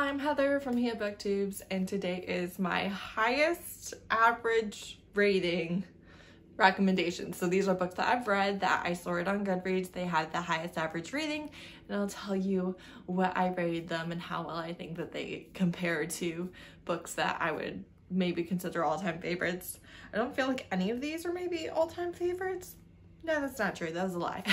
I'm Heather from Here Booktubes, and today is my highest average rating recommendation. So these are books that I've read that I sorted on Goodreads. They had the highest average rating, and I'll tell you what I rated them and how well I think that they compare to books that I would maybe consider all-time favorites. I don't feel like any of these are maybe all-time favorites. No, that's not true. That was a lie.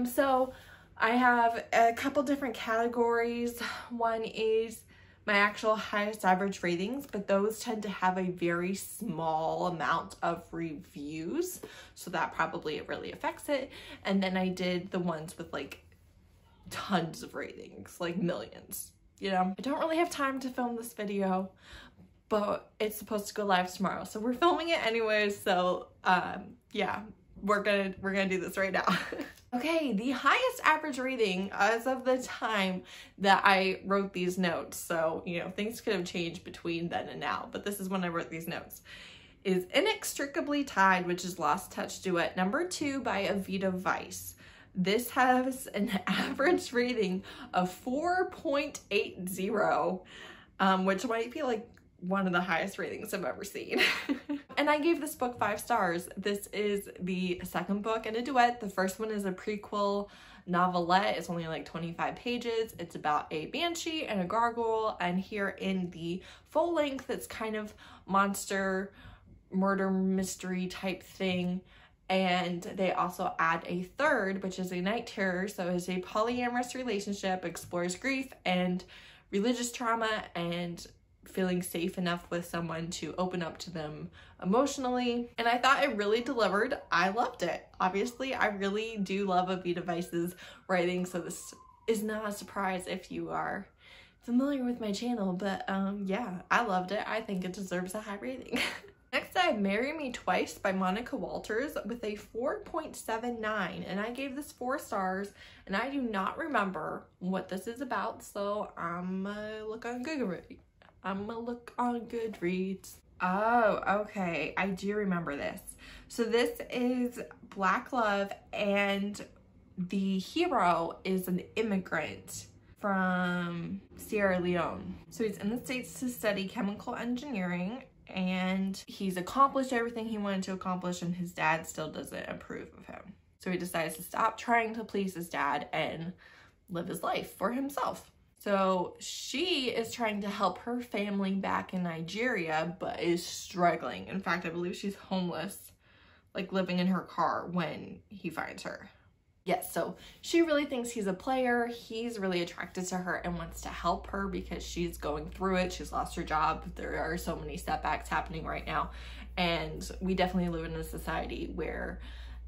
So I have a couple different categories. One is my actual highest average ratings, but those tend to have a very small amount of reviews, so that probably really affects it. And then I did the ones with like tons of ratings, like millions. You know, I don't really have time to film this video, but it's supposed to go live tomorrow, so we're filming it anyways. So yeah, we're gonna do this right now. Okay, the highest average rating as of the time that I wrote these notes, so you know, things could have changed between then and now, but this is when I wrote these notes, is Inextricably Tied, which is Lost Touch Duet #2 by Aveda Vice. This has an average rating of 4.80, which might be like one of the highest ratings I've ever seen. And I gave this book 5 stars. This is the second book in a duet. The first one is a prequel novelette. It's only like 25 pages. It's about a banshee and a gargoyle, and here in the full length, it's kind of monster murder mystery type thing. And they also add a third, which is a night terror. So it's a polyamorous relationship, explores grief and religious trauma and feeling safe enough with someone to open up to them emotionally. And I thought it really delivered. I loved it. Obviously, I really do love Aveda Vice's writing, so this is not a surprise if you are familiar with my channel, but yeah, I loved it. I think it deserves a high rating. Next, I have Marry Me Twice by Monica Walters with a 4.79, and I gave this 4 stars, and I do not remember what this is about, so I'm gonna look on Goodreads. Oh, okay. I do remember this. So this is Black love, and the hero is an immigrant from Sierra Leone. So he's in the States to study chemical engineering, and he's accomplished everything he wanted to accomplish, and his dad still doesn't approve of him. So he decides to stop trying to please his dad and live his life for himself. So she is trying to help her family back in Nigeria, but is struggling. In fact, I believe she's homeless, like living in her car when he finds her. Yes, so she really thinks he's a player. He's really attracted to her and wants to help her because she's going through it. She's lost her job. There are so many setbacks happening right now. And we definitely live in a society where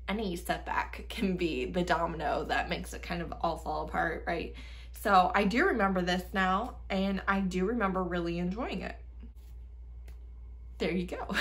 any setback can be the domino that makes it kind of all fall apart, right? So I do remember this now, and I do remember really enjoying it. There you go.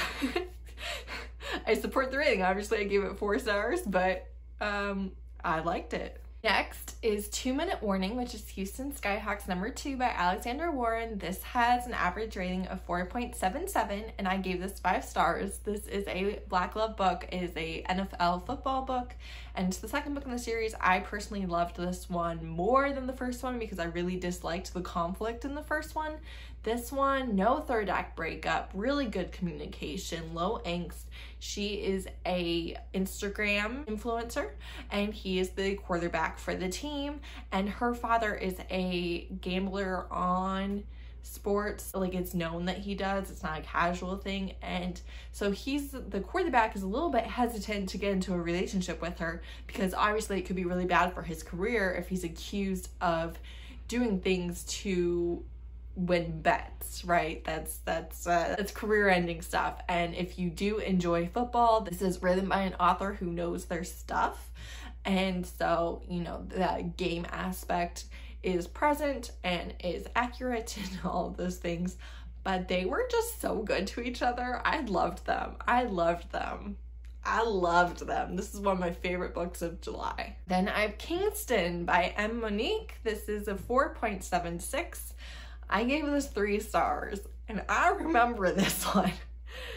I support the rating. Obviously, I gave it 4 stars, but I liked it. Next is 2 Minute Warning, which is Houston Skyhawks #2 by Alexandra Warren. This has an average rating of 4.77, and I gave this 5 stars. This is a Black love book. It is a NFL football book, and it's the second book in the series. I personally loved this one more than the first one because I really disliked the conflict in the first one. This one, no third act breakup, really good communication, low angst. She is a Instagram influencer, and he is the quarterback for the team, and her father is a gambler on sports. Like, it's known that he does, it's not a casual thing, and so the quarterback is a little bit hesitant to get into a relationship with her because obviously it could be really bad for his career if he's accused of doing things to win bets, right? That's career-ending stuff. And if you do enjoy football, this is written by an author who knows their stuff, and so you know the game aspect is present and is accurate and all of those things. But they were just so good to each other. I loved them. This is one of my favorite books of July. Then I have Kingston by Monique. This is a 4.76. I gave this 3 stars, and I remember this one.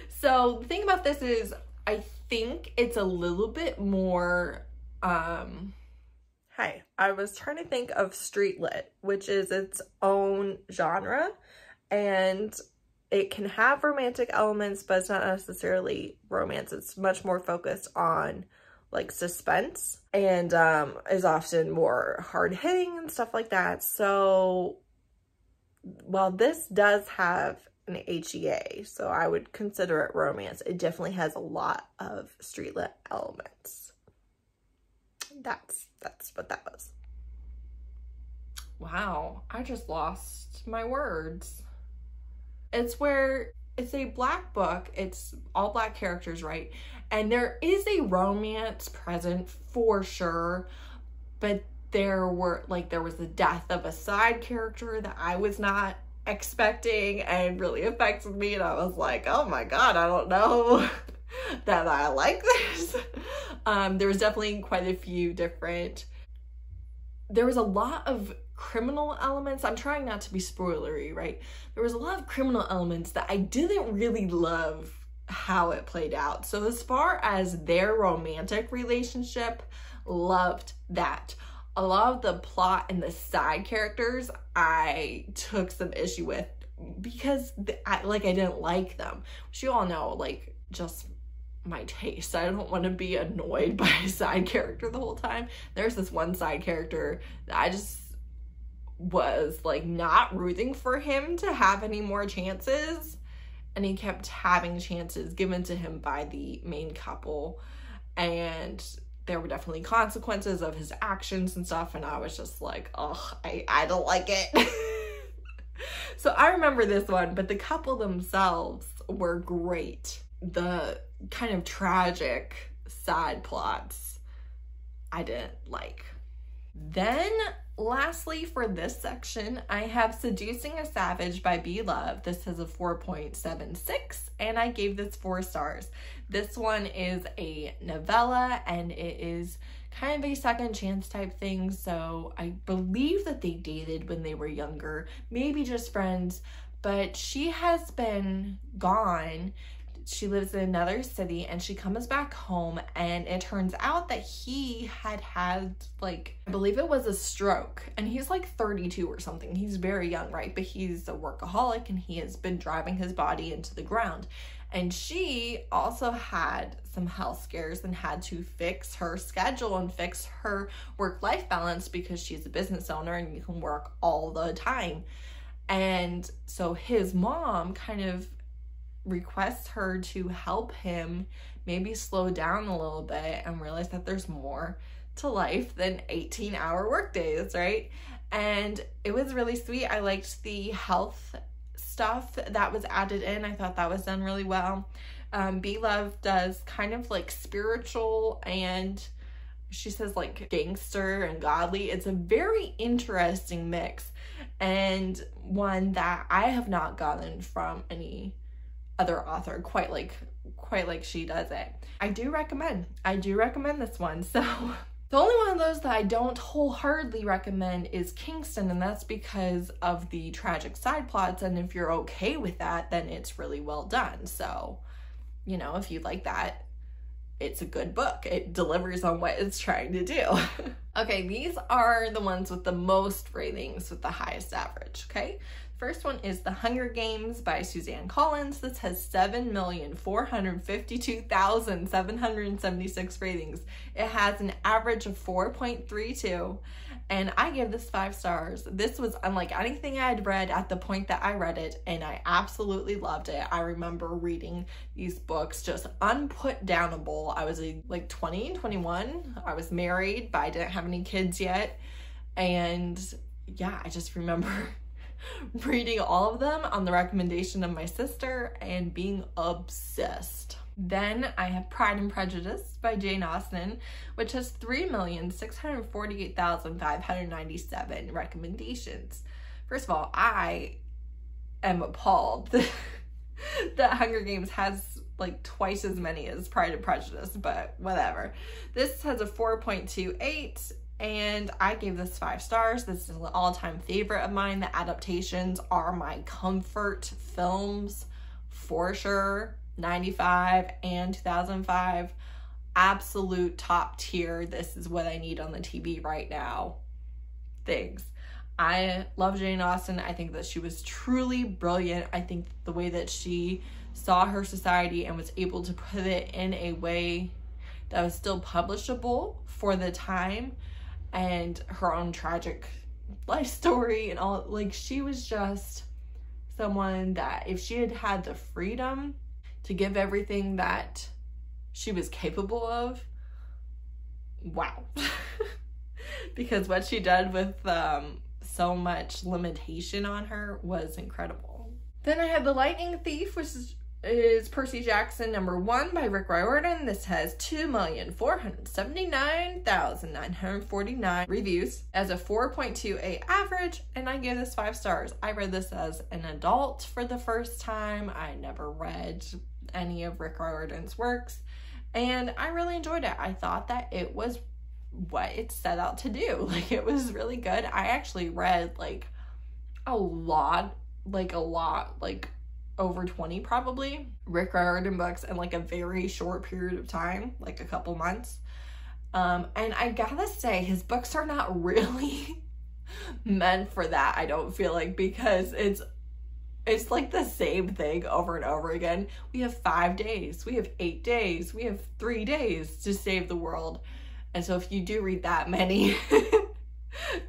So the thing about this is I think it's a little bit more, how Hi, I was trying to think of street lit, which is its own genre, and it can have romantic elements, but it's not necessarily romance. It's much more focused on like suspense, and is often more hard-hitting and stuff like that. So while this does have an HEA, so I would consider it romance, it definitely has a lot of street lit elements. That's what that was. Wow, I just lost my words. It's a black book. It's all black characters, right? And there is a romance present for sure, but there was the death of a side character that I was not expecting and really affected me, and I was like, oh my god, I don't know that I like this. There was definitely quite a few different, there was a lot of criminal elements. I'm trying not to be spoilery, right? There was a lot of criminal elements that I didn't really love how it played out. So as far as their romantic relationship, loved that. A lot of the plot and the side characters I took some issue with because I didn't like them. Which you all know, like, just my taste. I don't want to be annoyed by a side character the whole time. There's this one side character that I just was like not rooting for him to have any more chances, and he kept having chances given to him by the main couple, and there were definitely consequences of his actions and stuff, and I was just like, oh, I don't like it. So I remember this one, but the couple themselves were great. The kind of tragic side plots I didn't like. Then lastly for this section, I have Seducing a Savage by B. Love. This has a 4.76 and I gave this 4 stars. This one is a novella and it is kind of a second chance type thing. So I believe that they dated when they were younger, maybe just friends, but she has been gone. She lives in another city and she comes back home, and it turns out that he had like, I believe it was a stroke, and he's like 32 or something. He's very young, right? But he's a workaholic and he has been driving his body into the ground. And she also had some health scares and had to fix her schedule and fix her work-life balance because she's a business owner and you can work all the time. And so his mom kind of requests her to help him maybe slow down a little bit and realize that there's more to life than 18-hour work days, right? And it was really sweet. I liked the health stuff that was added in. I thought that was done really well. B. Love does kind of like spiritual, and she says like gangster and godly. It's a very interesting mix, and one that I have not gotten from any other author quite like she does it. I do recommend this one. So the only one of those that I don't wholeheartedly recommend is Kingston, and that's because of the tragic side plots, and if you're okay with that, then it's really well done. So, you know, if you like that, it's a good book. It delivers on what it's trying to do. Okay, these are the ones with the most ratings with the highest average, okay? First one is The Hunger Games by Suzanne Collins. This has 7,452,776 ratings. It has an average of 4.32, and I give this 5 stars. This was unlike anything I had read at the point that I read it, and I absolutely loved it. I remember reading these books just unputdownable. I was like 20, 21. I was married, but I didn't have any kids yet. And yeah, I just remember reading all of them on the recommendation of my sister and being obsessed. Then I have Pride and Prejudice by Jane Austen, which has 3,648,597 recommendations. First of all, I am appalled that Hunger Games has like twice as many as Pride and Prejudice, but whatever. This has a 4.28. and I gave this 5 stars. This is an all-time favorite of mine. The adaptations are my comfort films for sure. 95 and 2005. absolute top tier, this is what I need on the TV right now things. I love Jane Austen. I think that she was truly brilliant. I think the way that she saw her society and was able to put it in a way that was still publishable for the time, and her own tragic life story and all, like, she was just someone that if she had had the freedom to give everything that she was capable of, wow. Because what she did with so much limitation on her was incredible. Then I have The Lightning Thief, which is Percy Jackson #1 by Rick Riordan. This has 2,479,949 reviews as a 4.28 average, and I gave this 5 stars. I read this as an adult for the first time. I never read any of Rick Riordan's works, and I really enjoyed it. I thought that it was what it set out to do. Like, it was really good. I actually read like a lot, like over 20 probably Rick Riordan books in like a very short period of time, like a couple months. And I gotta say, his books are not really meant for that, I don't feel like, because it's like the same thing over and over again. We have 5 days, we have 8 days, we have 3 days to save the world. And so if you do read that many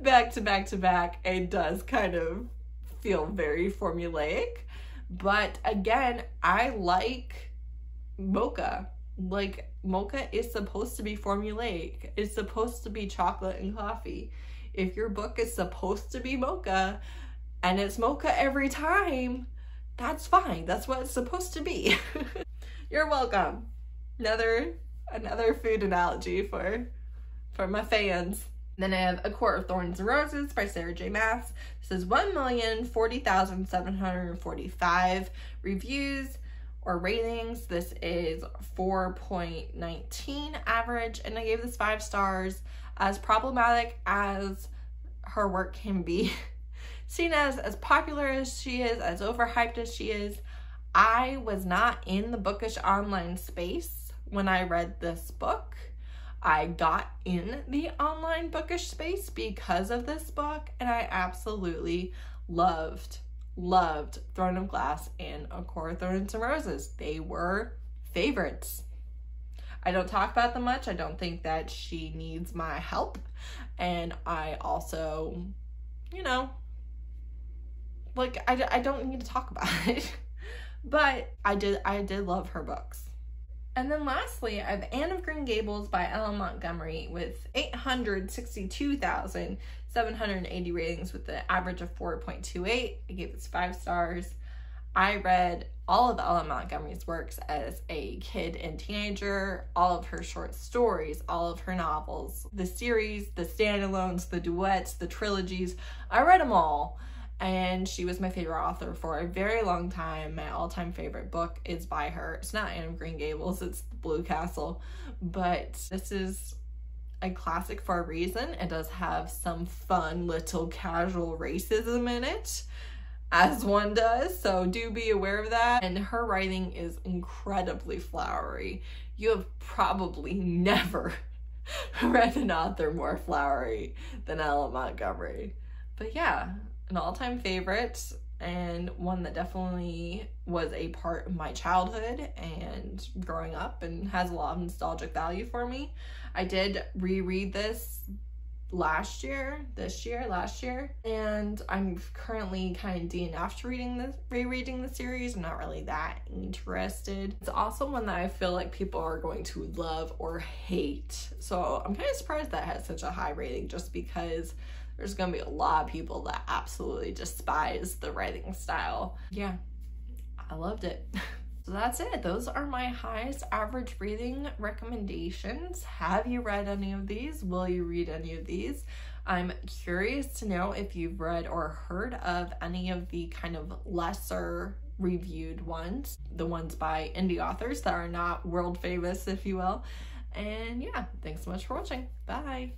back to back to back, it does kind of feel very formulaic. But again, I like mocha. Like, mocha is supposed to be formulaic. It's supposed to be chocolate and coffee. If your book is supposed to be mocha and it's mocha every time, that's fine. That's what it's supposed to be. You're welcome. Another food analogy for my fans. Then I have A Court of Thorns and Roses by Sarah J. Maas. This is 1,040,745 reviews or ratings. This is 4.19 average, and I gave this 5 stars. As problematic as her work can be, seen as popular as she is, as overhyped as she is, I was not in the bookish online space when I read this book. I got in the online bookish space because of this book, and I absolutely loved Throne of Glass and A Court of Thorns and Roses. They were favorites. I don't talk about them much. I don't think that she needs my help, and I also, you know, like, I don't need to talk about it. But I did love her books. And then lastly, I have Anne of Green Gables by Ellen Montgomery with 862,780 ratings with an average of 4.28. I gave this 5 stars. I read all of Ellen Montgomery's works as a kid and teenager, all of her short stories, all of her novels, the series, the standalones, the duets, the trilogies. I read them all. And she was my favorite author for a very long time. My all-time favorite book is by her. It's not Anne of Green Gables, it's The Blue Castle. But this is a classic for a reason. It does have some fun little casual racism in it, as one does, so do be aware of that. And her writing is incredibly flowery. You have probably never read an author more flowery than Ellen Montgomery. But yeah, an all-time favorite, and one that definitely was a part of my childhood and growing up and has a lot of nostalgic value for me. I did reread this last year, and I'm currently kind of DNF'd rereading the series. I'm not really that interested. It's also one that I feel like people are going to love or hate, so I'm kind of surprised that has such a high rating, just because there's gonna be a lot of people that absolutely despise the writing style. Yeah, I loved it. So that's it. Those are my highest average reading recommendations. Have you read any of these? Will you read any of these? I'm curious to know if you've read or heard of any of the kind of lesser reviewed ones, the ones by indie authors that are not world famous, if you will. And yeah, thanks so much for watching. Bye.